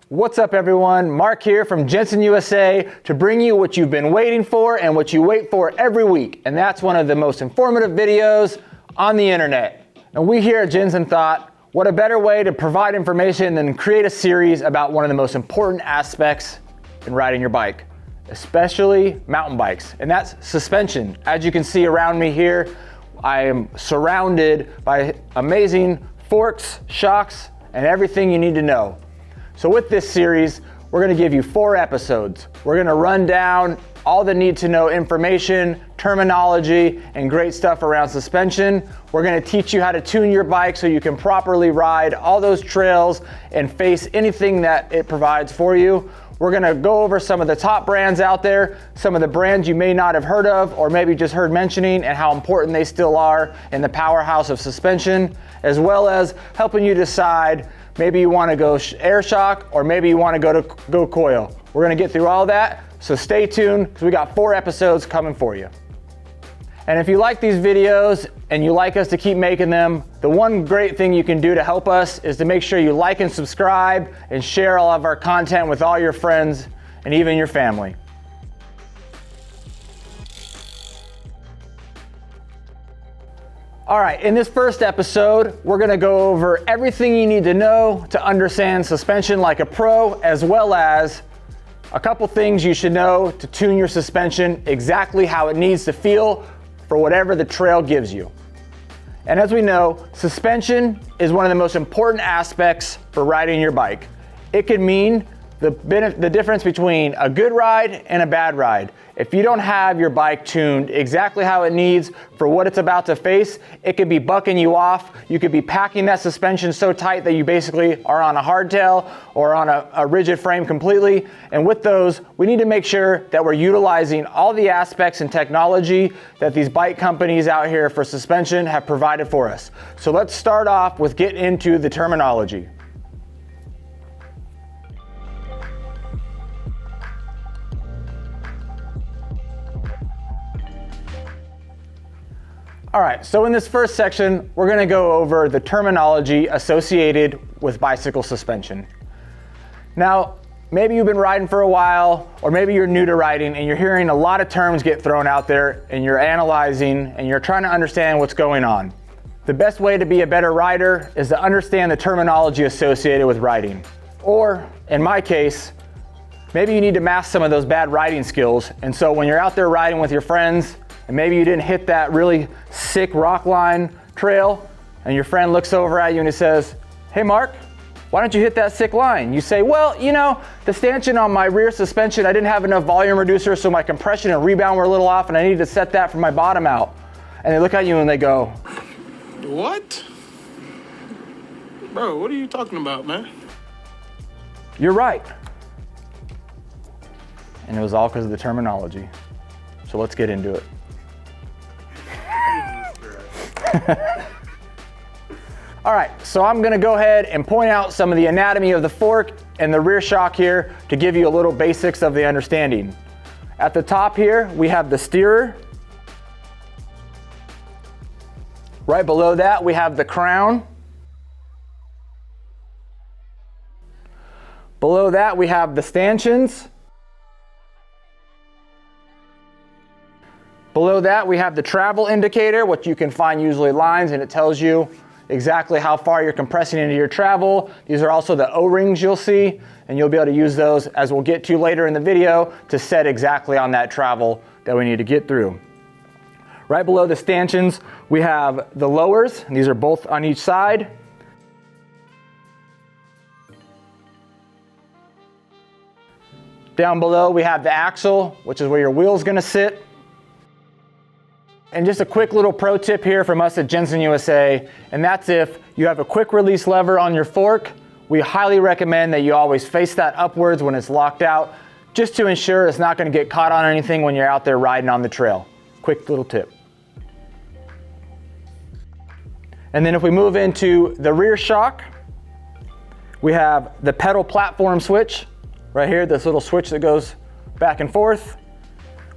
What's up everyone? Mark here from Jenson USA to bring you what you've been waiting for and what you wait for every week. And that's one of the most informative videos on the internet. And we here at Jenson thought, what a better way to provide information than create a series about one of the most important aspects in riding your bike, especially mountain bikes, and that's suspension. As you can see around me here, I am surrounded by amazing forks, shocks, and everything you need to know. So with this series, we're gonna give you 4 episodes. We're gonna run down all the need to know information, terminology, and great stuff around suspension. We're gonna teach you how to tune your bike so you can properly ride all those trails and face anything that it provides for you. We're gonna go over some of the top brands out there, some of the brands you may not have heard of or maybe just heard mentioning and how important they still are in the powerhouse of suspension, as well as helping you decide maybe you wanna go air shock or maybe you wanna go coil. We're gonna get through all that, so stay tuned because we got 4 episodes coming for you. And if you like these videos and you like us to keep making them, the one great thing you can do to help us is to make sure you like and subscribe and share all of our content with all your friends and even your family. All right, in this first episode, we're gonna go over everything you need to know to understand suspension like a pro, as well as a couple things you should know to tune your suspension exactly how it needs to feel for whatever the trail gives you. And as we know, suspension is one of the most important aspects for riding your bike. It can mean the difference between a good ride and a bad ride. If you don't have your bike tuned exactly how it needs for what it's about to face, it could be bucking you off. You could be packing that suspension so tight that you basically are on a hardtail or on a rigid frame completely. And with those, we need to make sure that we're utilizing all the aspects and technology that these bike companies out here for suspension have provided for us. So let's start off with getting into the terminology. All right, so in this first section, we're gonna go over the terminology associated with bicycle suspension. Now, maybe you've been riding for a while, or maybe you're new to riding and you're hearing a lot of terms get thrown out there and you're analyzing and you're trying to understand what's going on. The best way to be a better rider is to understand the terminology associated with riding. Or, in my case, maybe you need to master some of those bad riding skills, and so when you're out there riding with your friends, and maybe you didn't hit that really sick rock line trail, and your friend looks over at you and he says, "Hey Mark, why don't you hit that sick line?" You say, "Well, you know, the stanchion on my rear suspension, I didn't have enough volume reducer, so my compression and rebound were a little off and I needed to set that from my bottom out." And they look at you and they go, "What? Bro, what are you talking about, man?" You're right. And it was all because of the terminology. So let's get into it. All right, so I'm gonna go ahead and point out some of the anatomy of the fork and the rear shock here to give you a little basics of the understanding. At the top here, we have the steerer. Right below that, we have the crown. Below that, we have the stanchions. Below that, we have the travel indicator, which you can find usually lines, and it tells you exactly how far you're compressing into your travel. These are also the O-rings you'll see, and you'll be able to use those, as we'll get to later in the video, to set exactly on that travel that we need to get through. Right below the stanchions, we have the lowers, and these are both on each side. Down below, we have the axle, which is where your wheel's gonna sit. And just a quick little pro tip here from us at Jenson USA, and that's if you have a quick release lever on your fork, we highly recommend that you always face that upwards when it's locked out, just to ensure it's not gonna get caught on anything when you're out there riding on the trail. Quick little tip. And then if we move into the rear shock, we have the pedal platform switch, right here, this little switch that goes back and forth.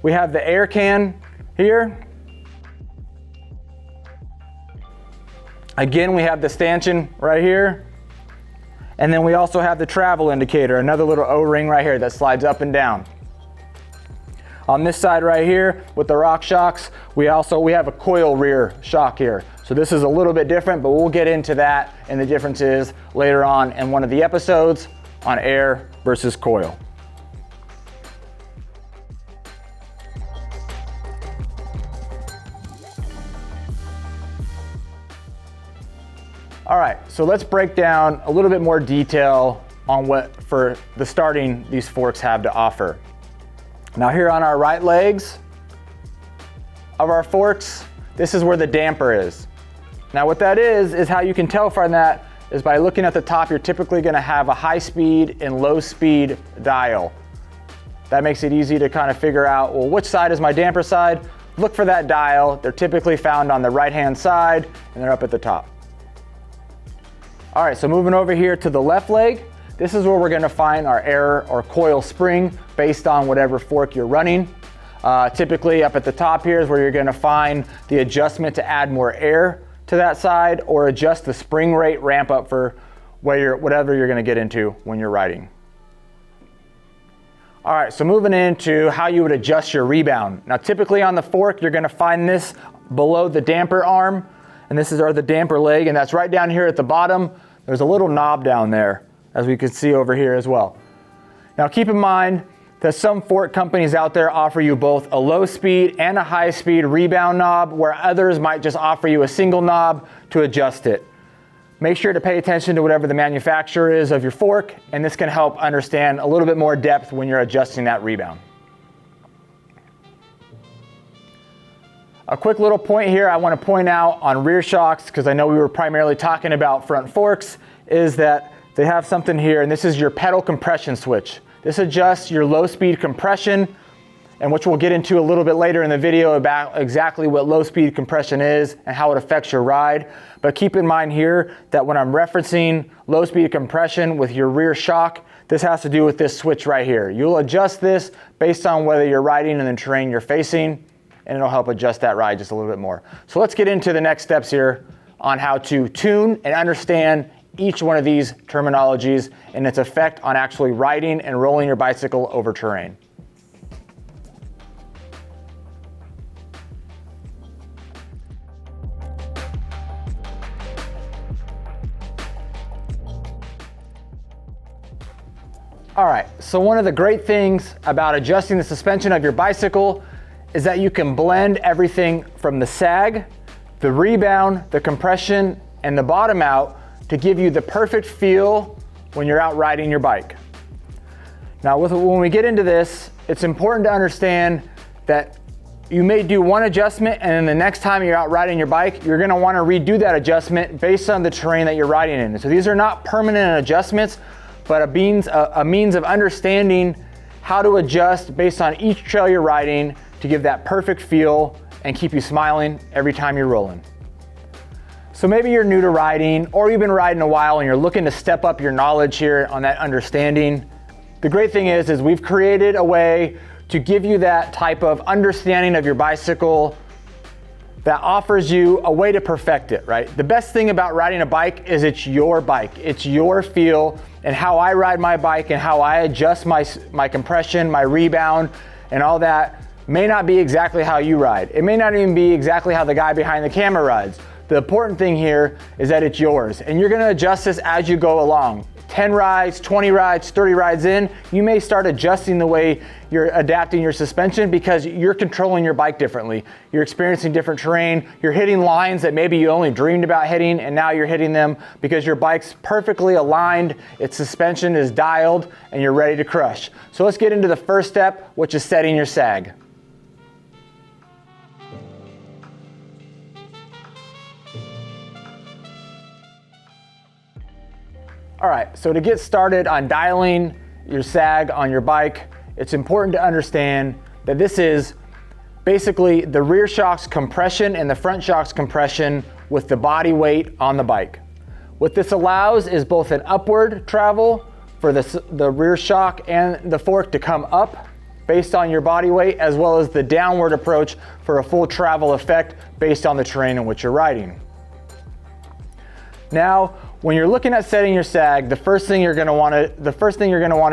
We have the air can here. Again, we have the stanchion right here. And then we also have the travel indicator, another little O-ring right here that slides up and down. On this side right here with the rock shocks, we have a coil rear shock here. So this is a little bit different, but we'll get into that and the differences later on in one of the episodes on air versus coil. All right, so let's break down a little bit more detail on what for the starting these forks have to offer. Now here on our right legs of our forks, this is where the damper is. Now what that is how you can tell from that is by looking at the top, you're typically gonna have a high speed and low speed dial. That makes it easy to kind of figure out, well, which side is my damper side? Look for that dial. They're typically found on the right-hand side and they're up at the top. All right, so moving over here to the left leg, this is where we're gonna find our air or coil spring based on whatever fork you're running. Typically up at the top here is where you're gonna find the adjustment to add more air to that side or adjust the spring rate ramp up for whatever you're gonna get into when you're riding. All right, so moving into how you would adjust your rebound. Now typically on the fork, you're gonna find this below the damper arm, and this is the damper leg, and that's right down here at the bottom. There's a little knob down there, as we can see over here as well. Now keep in mind that some fork companies out there offer you both a low speed and a high speed rebound knob, where others might just offer you a single knob to adjust it. Make sure to pay attention to whatever the manufacturer is of your fork, and this can help understand a little bit more depth when you're adjusting that rebound. A quick little point here I want to point out on rear shocks, because I know we were primarily talking about front forks, is that they have something here, and this is your pedal compression switch. This adjusts your low speed compression, and which we'll get into a little bit later in the video about exactly what low speed compression is and how it affects your ride. But keep in mind here that when I'm referencing low speed compression with your rear shock, this has to do with this switch right here. You'll adjust this based on whether you're riding in the terrain you're facing, and it'll help adjust that ride just a little bit more. So let's get into the next steps here on how to tune and understand each one of these terminologies and its effect on actually riding and rolling your bicycle over terrain. All right, so one of the great things about adjusting the suspension of your bicycle is that you can blend everything from the sag, the rebound, the compression, and the bottom out to give you the perfect feel when you're out riding your bike. Now, when we get into this, it's important to understand that you may do one adjustment, and then the next time you're out riding your bike, you're gonna wanna redo that adjustment based on the terrain that you're riding in. So these are not permanent adjustments, but a means of understanding how to adjust based on each trail you're riding to give that perfect feel and keep you smiling every time you're rolling. So maybe you're new to riding, or you've been riding a while and you're looking to step up your knowledge here on that understanding. The great thing is we've created a way to give you that type of understanding of your bicycle that offers you a way to perfect it, right? The best thing about riding a bike is it's your bike. It's your feel, and how I ride my bike and how I adjust my compression, my rebound, and all that may not be exactly how you ride. It may not even be exactly how the guy behind the camera rides. The important thing here is that it's yours, and you're gonna adjust this as you go along. 10 rides, 20 rides, 30 rides in, you may start adjusting the way you're adapting your suspension because you're controlling your bike differently. You're experiencing different terrain, you're hitting lines that maybe you only dreamed about hitting, and now you're hitting them because your bike's perfectly aligned, its suspension is dialed, and you're ready to crush. So let's get into the first step, which is setting your sag. All right, so to get started on dialing your sag on your bike, it's important to understand that this is basically the rear shock's compression and the front shock's compression with the body weight on the bike. What this allows is both an upward travel for the rear shock and the fork to come up based on your body weight, as well as the downward approach for a full travel effect based on the terrain in which you're riding. Now, When you're looking at setting your sag, the first thing you're going to want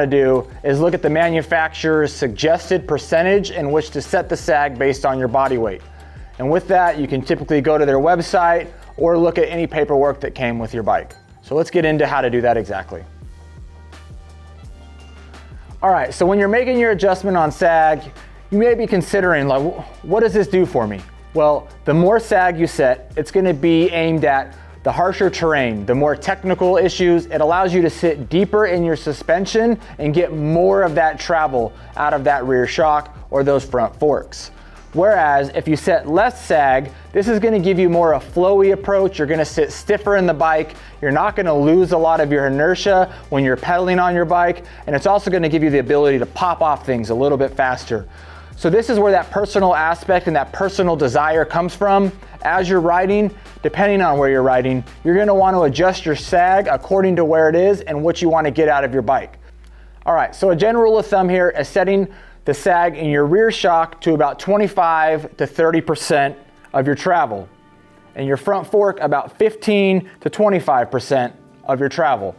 to do is look at the manufacturer's suggested percentage in which to set the sag based on your body weight. And with that, you can typically go to their website or look at any paperwork that came with your bike. So let's get into how to do that exactly. All right, so when you're making your adjustment on sag, you may be considering, like, what does this do for me? Well, the more sag you set, it's going to be aimed at the harsher terrain, the more technical issues. It allows you to sit deeper in your suspension and get more of that travel out of that rear shock or those front forks. Whereas if you set less sag, this is going to give you more a flowy approach. You're going to sit stiffer in the bike. You're not going to lose a lot of your inertia when you're pedaling on your bike. And it's also going to give you the ability to pop off things a little bit faster. So this is where that personal aspect and that personal desire comes from. As you're riding, depending on where you're riding, you're going to want to adjust your sag according to where it is and what you want to get out of your bike. All right, so a general rule of thumb here is setting the sag in your rear shock to about 25 to 30% of your travel, and your front fork about 15 to 25% of your travel.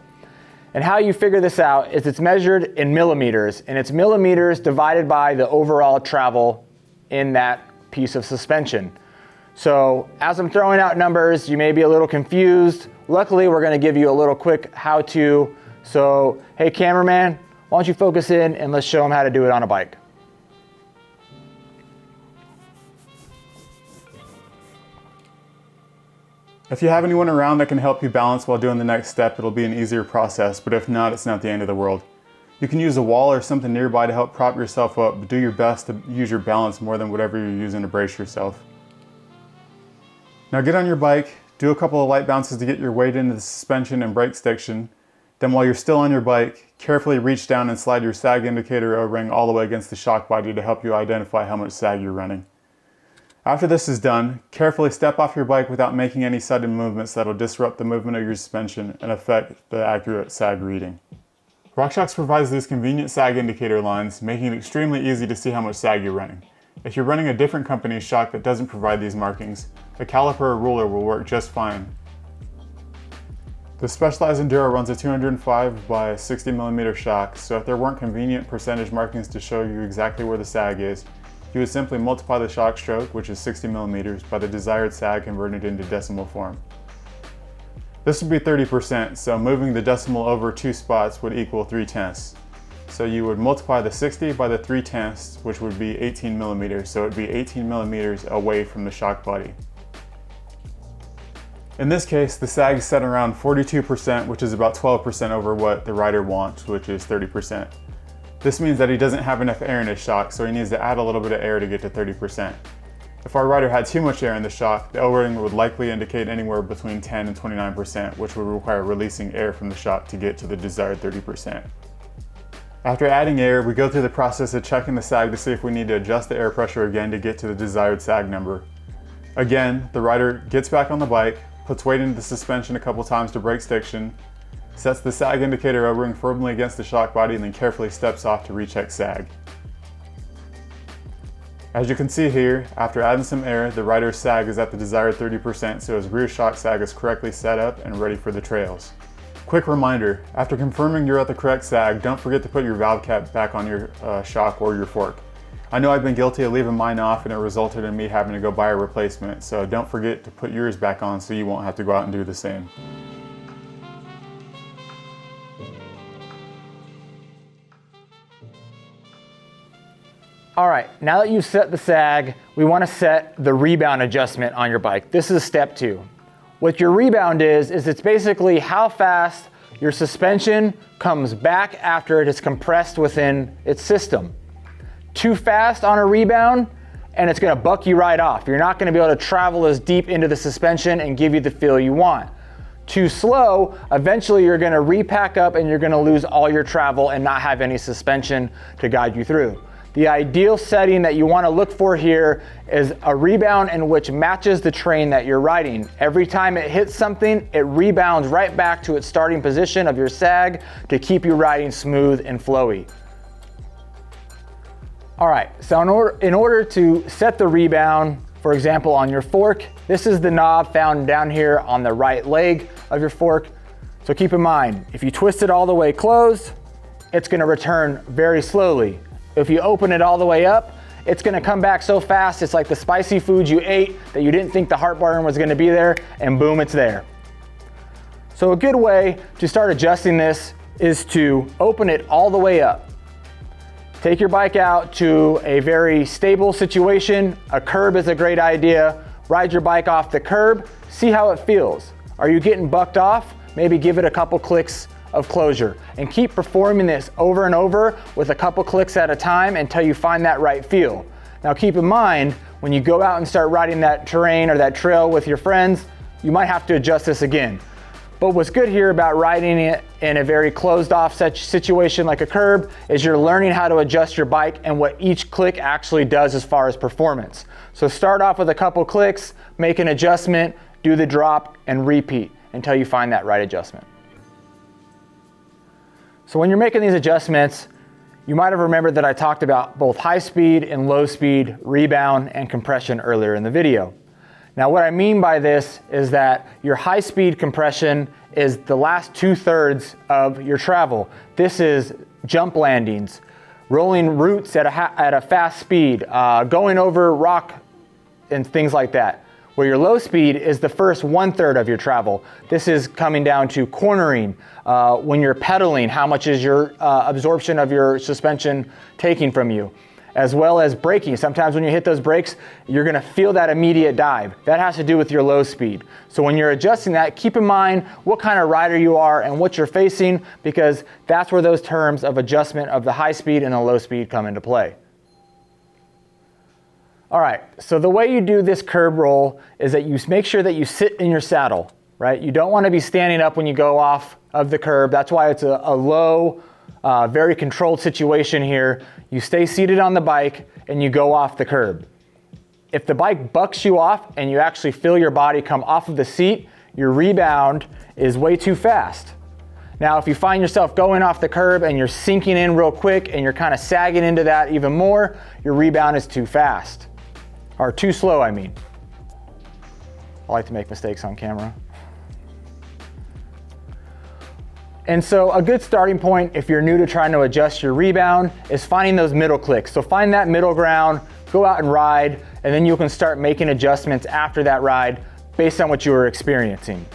And how you figure this out is it's measured in millimeters, and it's millimeters divided by the overall travel in that piece of suspension. So as I'm throwing out numbers, you may be a little confused. Luckily, we're going to give you a little quick how-to. So, hey cameraman, why don't you focus in and let's show them how to do it on a bike. If you have anyone around that can help you balance while doing the next step, it'll be an easier process, but if not, it's not the end of the world. You can use a wall or something nearby to help prop yourself up, but do your best to use your balance more than whatever you're using to brace yourself. Now get on your bike, do a couple of light bounces to get your weight into the suspension and brake stiction. Then while you're still on your bike, carefully reach down and slide your sag indicator O-ring all the way against the shock body to help you identify how much sag you're running. After this is done, carefully step off your bike without making any sudden movements that will disrupt the movement of your suspension and affect the accurate sag reading. RockShox provides these convenient sag indicator lines, making it extremely easy to see how much sag you're running. If you're running a different company's shock that doesn't provide these markings, a caliper or ruler will work just fine. The Specialized Enduro runs a 205 by 60mm shock, so if there weren't convenient percentage markings to show you exactly where the sag is, you would simply multiply the shock stroke, which is 60mm, by the desired sag converted into decimal form. This would be 30%, so moving the decimal over 2 spots would equal 3/10. So you would multiply the 60 by the 3/10, which would be 18mm, so it would be 18mm away from the shock body. In this case, the sag is set around 42%, which is about 12% over what the rider wants, which is 30%. This means that he doesn't have enough air in his shock, so he needs to add a little bit of air to get to 30%. If our rider had too much air in the shock, the O-ring would likely indicate anywhere between 10 and 29%, which would require releasing air from the shock to get to the desired 30%. After adding air, we go through the process of checking the sag to see if we need to adjust the air pressure again to get to the desired sag number. Again, the rider gets back on the bike, puts weight into the suspension a couple times to brake stiction, sets the sag indicator O-ring firmly against the shock body, and then carefully steps off to recheck sag. As you can see here, after adding some air, the rider's sag is at the desired 30%, so his rear shock sag is correctly set up and ready for the trails. Quick reminder, after confirming you're at the correct sag, don't forget to put your valve cap back on your shock or your fork. I know I've been guilty of leaving mine off and it resulted in me having to go buy a replacement, so don't forget to put yours back on so you won't have to go out and do the same. All right, now that you've set the sag, we want to set the rebound adjustment on your bike. This is step 2. What your rebound is it's basically how fast your suspension comes back after it is compressed within its system. Too fast on a rebound, and it's going to buck you right off. You're not going to be able to travel as deep into the suspension and give you the feel you want. Too slow, eventually you're going to repack up and you're going to lose all your travel and not have any suspension to guide you through. The ideal setting that you want to look for here is a rebound in which matches the terrain that you're riding. Every time it hits something, it rebounds right back to its starting position of your sag to keep you riding smooth and flowy. All right, so in order to set the rebound, for example, on your fork, this is the knob found down here on the right leg of your fork. So keep in mind, if you twist it all the way closed, it's gonna return very slowly. If you open it all the way up, it's gonna come back so fast, it's like the spicy food you ate that you didn't think the heartburn was gonna be there, and boom, it's there. So a good way to start adjusting this is to open it all the way up. Take your bike out to a very stable situation. A curb is a great idea. Ride your bike off the curb, see how it feels. Are you getting bucked off? Maybe give it a couple clicks of closure, and keep performing this over and over with a couple clicks at a time until you find that right feel. Now keep in mind, when you go out and start riding that terrain or that trail with your friends, you might have to adjust this again. But what's good here about riding it in a very closed off situation like a curb is you're learning how to adjust your bike and what each click actually does as far as performance. So start off with a couple clicks, make an adjustment, do the drop, and repeat until you find that right adjustment. So when you're making these adjustments, you might have remembered that I talked about both high speed and low speed, rebound, and compression earlier in the video. Now what I mean by this is that your high speed compression is the last 2/3 of your travel. This is jump landings, rolling routes at a fast speed, going over rock and things like that. Where your low speed is the first 1/3 of your travel. This is coming down to cornering, when you're pedaling, how much is your absorption of your suspension taking from you, as well as braking. Sometimes when you hit those brakes, you're gonna feel that immediate dive. That has to do with your low speed. So when you're adjusting that, keep in mind what kind of rider you are and what you're facing, because that's where those terms of adjustment of the high speed and the low speed come into play. All right, so the way you do this curb roll is that you make sure that you sit in your saddle, right? You don't want to be standing up when you go off of the curb. That's why it's a low, very controlled situation here. You stay seated on the bike and you go off the curb. If the bike bucks you off and you actually feel your body come off of the seat, your rebound is way too fast. Now, if you find yourself going off the curb and you're sinking in real quick and you're kind of sagging into that even more, your rebound is too fast. Or too slow, I mean. I like to make mistakes on camera. And so a good starting point if you're new to trying to adjust your rebound is finding those middle clicks. So find that middle ground, go out and ride, and then you can start making adjustments after that ride based on what you were experiencing.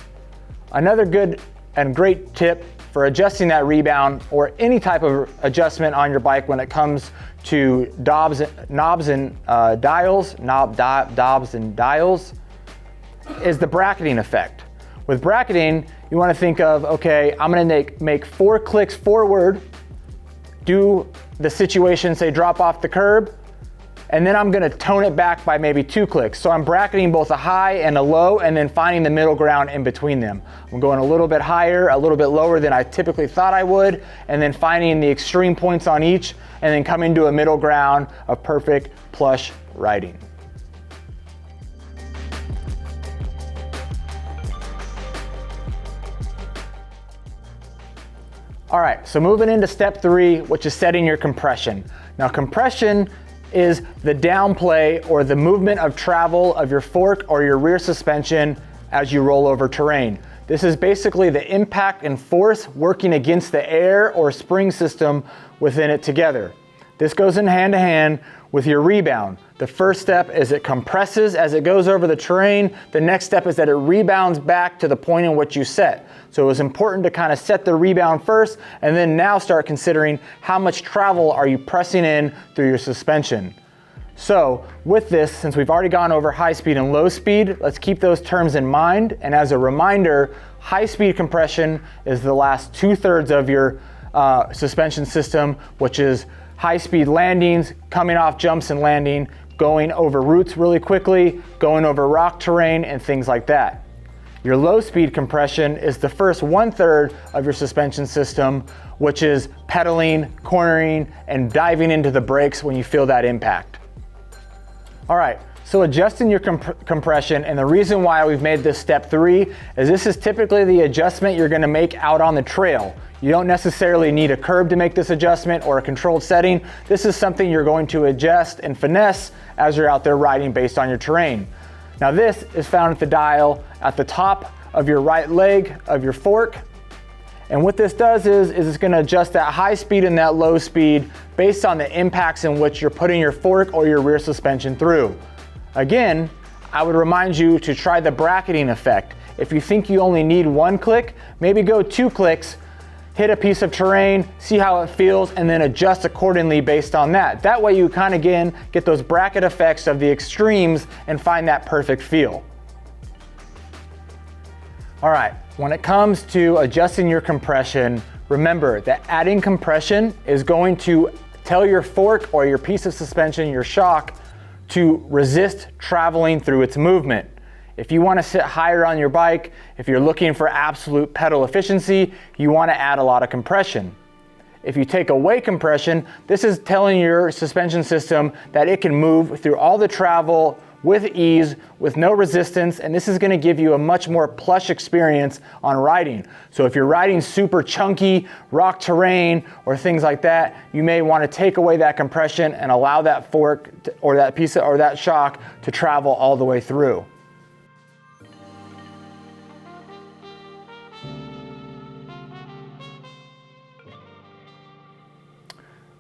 Another good and great tip for adjusting that rebound or any type of adjustment on your bike when it comes to knobs and dials is the bracketing effect. With bracketing, you want to think of, okay, I'm going to make 4 clicks forward, do the situation, say drop off the curb, and then I'm going to tone it back by maybe 2 clicks. So I'm bracketing both a high and a low and then finding the middle ground in between them. I'm going a little bit higher, a little bit lower than I typically thought I would, and then finding the extreme points on each and then coming to a middle ground of perfect plush riding. All right, so moving into step 3, which is setting your compression. Now compression is the downplay or the movement of travel of your fork or your rear suspension as you roll over terrain. This is basically the impact and force working against the air or spring system within it together. This goes in hand to hand with your rebound. The first step is it compresses as it goes over the terrain. The next step is that it rebounds back to the point in which you set. So it's important to kind of set the rebound first and then now start considering how much travel are you pressing in through your suspension. So with this, since we've already gone over high speed and low speed, let's keep those terms in mind. And as a reminder, high speed compression is the last 2/3 of your suspension system, which is high speed landings, coming off jumps and landing, going over routes really quickly, going over rock terrain and things like that. Your low speed compression is the first 1/3 of your suspension system, which is pedaling, cornering, and diving into the brakes when you feel that impact. All right, so adjusting your compression, and the reason why we've made this step 3 is this is typically the adjustment you're gonna make out on the trail. You don't necessarily need a curb to make this adjustment or a controlled setting. This is something you're going to adjust and finesse as you're out there riding based on your terrain. Now this is found at the dial at the top of your right leg of your fork, And what this does is it's going to adjust that high speed and that low speed based on the impacts in which you're putting your fork or your rear suspension through. Again, I would remind you to try the bracketing effect. If you think you only need 1 click, maybe go 2 clicks, hit a piece of terrain, see how it feels, and then adjust accordingly based on that. That way you kind of, again, get those bracket effects of the extremes and find that perfect feel. All right, when it comes to adjusting your compression, remember that adding compression is going to tell your fork or your piece of suspension, your shock, to resist traveling through its movement. If you want to sit higher on your bike, if you're looking for absolute pedal efficiency, you want to add a lot of compression. If you take away compression, this is telling your suspension system that it can move through all the travel with ease, with no resistance, and this is going to give you a much more plush experience on riding. So if you're riding super chunky rock terrain or things like that, you may want to take away that compression and allow that fork or that piece or that shock to travel all the way through.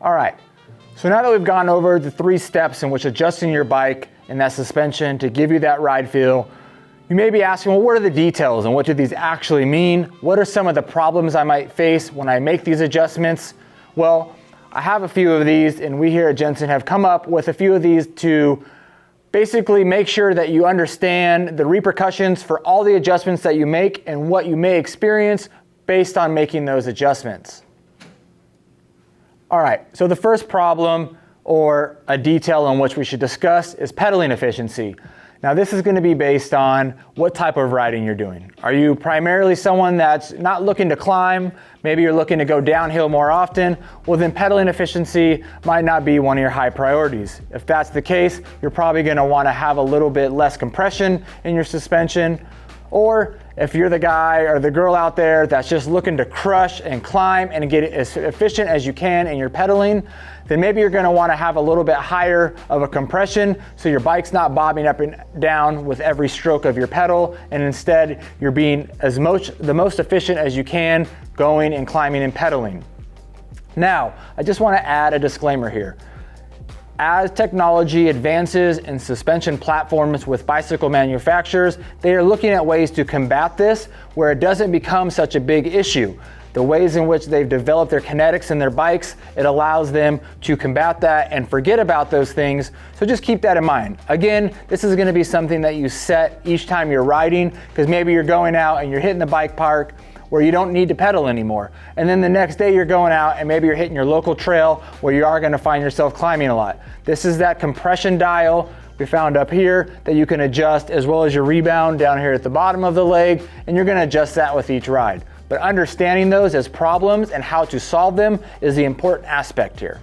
All right, so now that we've gone over the 3 steps in which adjusting your bike and that suspension to give you that ride feel, you may be asking, well, what are the details and what do these actually mean? What are some of the problems I might face when I make these adjustments? Well, I have a few of these, and we here at Jenson have come up with a few of these to basically make sure that you understand the repercussions for all the adjustments that you make and what you may experience based on making those adjustments. All right, so the first problem or a detail on which we should discuss is pedaling efficiency. Now this is going to be based on what type of riding you're doing. Are you primarily someone that's not looking to climb? Maybe you're looking to go downhill more often? Well, then pedaling efficiency might not be one of your high priorities. If that's the case, you're probably going to want to have a little bit less compression in your suspension. Or if you're the guy or the girl out there that's just looking to crush and climb and get it as efficient as you can in your pedaling, then maybe you're going to want to have a little bit higher of a compression so your bike's not bobbing up and down with every stroke of your pedal, and instead you're being the most efficient as you can going and climbing and pedaling. Now, I just want to add a disclaimer here. As technology advances in suspension platforms with bicycle manufacturers, they are looking at ways to combat this where it doesn't become such a big issue. The ways in which they've developed their kinetics in their bikes, it allows them to combat that and forget about those things. So just keep that in mind. Again, this is going to be something that you set each time you're riding, because maybe you're going out and you're hitting the bike park where you don't need to pedal anymore. And then the next day you're going out and maybe you're hitting your local trail where you are going to find yourself climbing a lot. This is that compression dial we found up here that you can adjust, as well as your rebound down here at the bottom of the leg, and you're going to adjust that with each ride. But understanding those as problems and how to solve them is the important aspect here.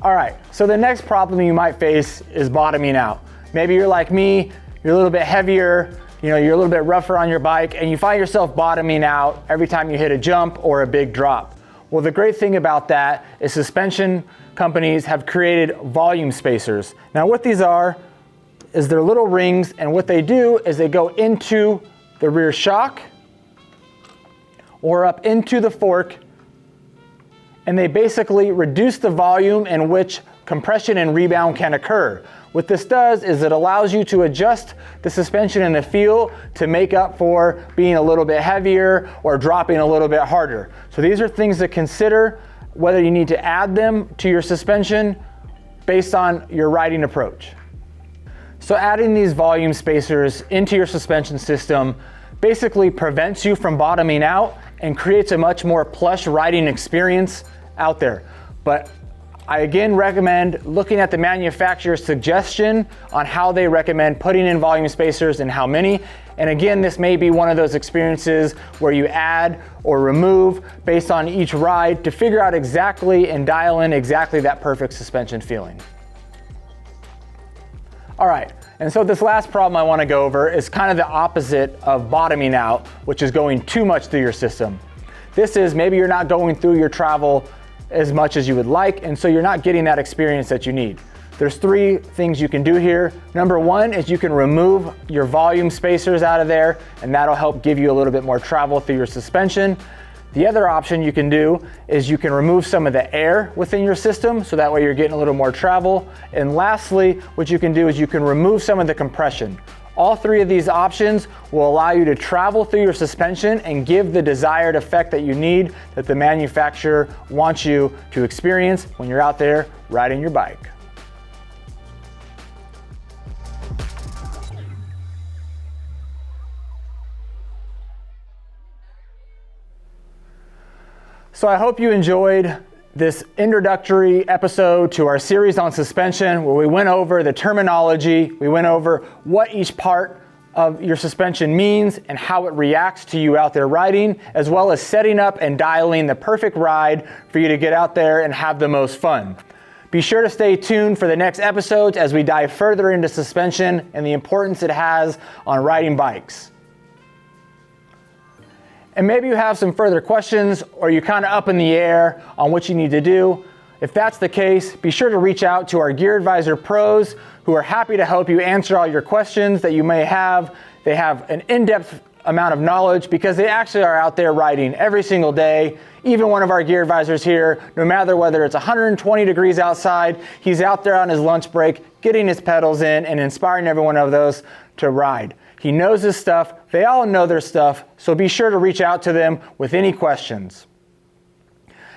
All right, so the next problem you might face is bottoming out. Maybe you're like me, you're a little bit heavier, you're a little bit rougher on your bike, and you find yourself bottoming out every time you hit a jump or a big drop. Well, the great thing about that is suspension companies have created volume spacers. Now what these are is they're little rings, and what they do is they go into the rear shock or up into the fork, and they basically reduce the volume in which compression and rebound can occur. What this does is it allows you to adjust the suspension and the feel to make up for being a little bit heavier or dropping a little bit harder. So these are things to consider whether you need to add them to your suspension based on your riding approach. So adding these volume spacers into your suspension system basically prevents you from bottoming out and creates a much more plush riding experience out there. But I again recommend looking at the manufacturer's suggestion on how they recommend putting in volume spacers and how many. And again, this may be one of those experiences where you add or remove based on each ride to figure out exactly and dial in exactly that perfect suspension feeling. All right, and so this last problem I want to go over is kind of the opposite of bottoming out, which is going too much through your system. This is maybe you're not going through your travel as much as you would like, and so you're not getting that experience that you need. There's 3 things you can do here. Number 1 is you can remove your volume spacers out of there, and that'll help give you a little bit more travel through your suspension. The other option you can do is you can remove some of the air within your system, so that way you're getting a little more travel. And lastly, what you can do is you can remove some of the compression. All 3 of these options will allow you to travel through your suspension and give the desired effect that you need, that the manufacturer wants you to experience when you're out there riding your bike. So I hope you enjoyed this introductory episode to our series on suspension, where we went over the terminology, we went over what each part of your suspension means and how it reacts to you out there riding, as well as setting up and dialing the perfect ride for you to get out there and have the most fun. Be sure to stay tuned for the next episodes as we dive further into suspension and the importance it has on riding bikes. And maybe you have some further questions, or you're kind of up in the air on what you need to do. If that's the case, be sure to reach out to our Gear Advisor pros, who are happy to help you answer all your questions that you may have. They have an in-depth amount of knowledge because they actually are out there riding every single day. Even one of our Gear Advisors here, no matter whether it's 120 degrees outside, he's out there on his lunch break, getting his pedals in and inspiring every one of those to ride. He knows his stuff, they all know their stuff, so be sure to reach out to them with any questions.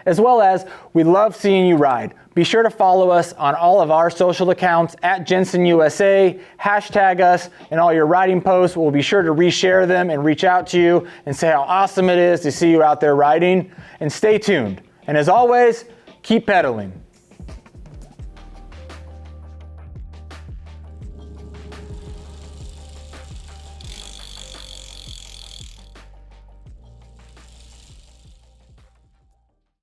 As well as, we love seeing you ride. Be sure to follow us on all of our social accounts at Jenson USA, hashtag us in all your riding posts. We'll be sure to reshare them and reach out to you and say how awesome it is to see you out there riding. And stay tuned. And as always, keep pedaling.